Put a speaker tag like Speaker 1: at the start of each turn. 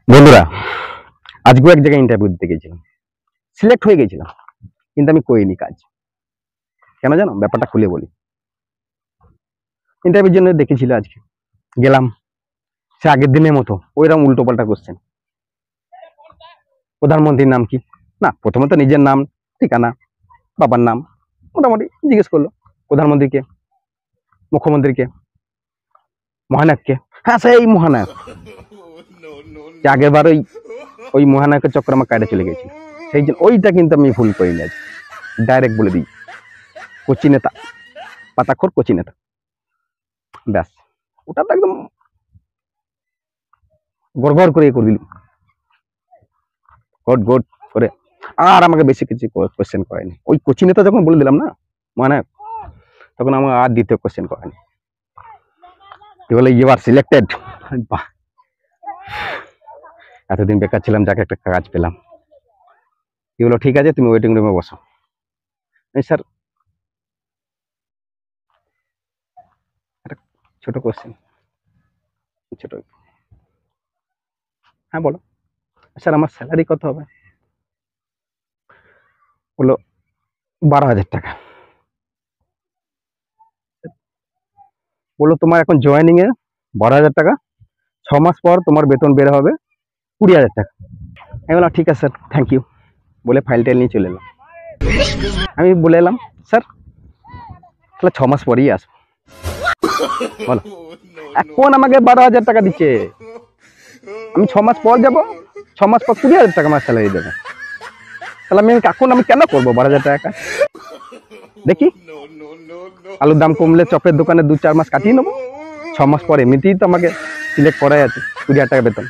Speaker 1: বন্ধুরা, আজকেও এক জায়গায় ইন্টারভিউ দিতে গেছিলাম, সিলেক্ট হয়ে গেছিলাম, কিন্তু আমি করিনি কাজ। কেন জানো? ব্যাপারটা খুলে বলি। ইন্টারভিউর জন্য দেখেছিল, আজকে গেলাম, সে আগের দিনের মতো ওইরকম উল্টো পাল্টা কোশ্চেন। প্রধানমন্ত্রীর নাম কি? না, প্রথমত নিজের নাম, ঠিকানা, বাবার নাম মোটামুটি জিজ্ঞেস করলো। প্রধানমন্ত্রীকে, মুখ্যমন্ত্রীকে, মহানায়ককে। হ্যাঁ, সেই মহানায়ক। আগের বার ওই মহানায়কের চক্কর আমার কাটে চলে গেছিল, সেই জন্য ওইটা কিন্তু আমি ভুল করিনি। আজ ডাইরেক্ট বলে দিই, কোচি নেতা, পাতাখোর কোচি নেতা, ব্যাস। ওটা তো একদম গড়গড় করে দিল, গট গট করে। আর আমাকে বেশি কিছু কোশ্চেন করেনি। ওই কোচি নেতা যখন বলে দিলাম না মানে, তখন আমার আর দ্বিতীয় কোশ্চেন করেনি। কি বলে, ইউ আর সিলেক্টেড। বাহ, এতদিন বেকার ছিলাম, যাকে একটা কাজ পেলাম। কি বলো, ঠিক আছে, তুমি ওয়েটিং রুমে বসো। স্যার, একটা ছোট কোশ্চেন, ছোট। হ্যাঁ বলো। স্যার, আমার স্যালারি কত হবে? বললো 12,000 টাকা। বললো, তোমার এখন জয়েনিং এ 12,000 টাকা, 6 মাস পর তোমার বেতন বের হবে 20,000 টাকা। আমি বললাম, ঠিক আছে স্যার, থ্যাংক ইউ বলে ফাইলটা নিয়ে চলে এলাম। আমি বলে এলাম, স্যার তাহলে 6 মাস পরেই আসবো। বলো, এখন আমাকে 12,000 টাকা দিচ্ছে, আমি 6 মাস পর যাবো, 6 মাস পর 20,000 টাকা আমার স্যালারি দেবে। তাহলে আমি কেন করবো 12,000 টাকা? দেখি, আলুর দাম কমলে চপের দোকানে 2-4 মাস কাটিয়ে নেবো। 6 মাস পরে এমনিতেই তো আমাকে সিলেক্ট করাই আছে, 20,000 টাকা বেতন।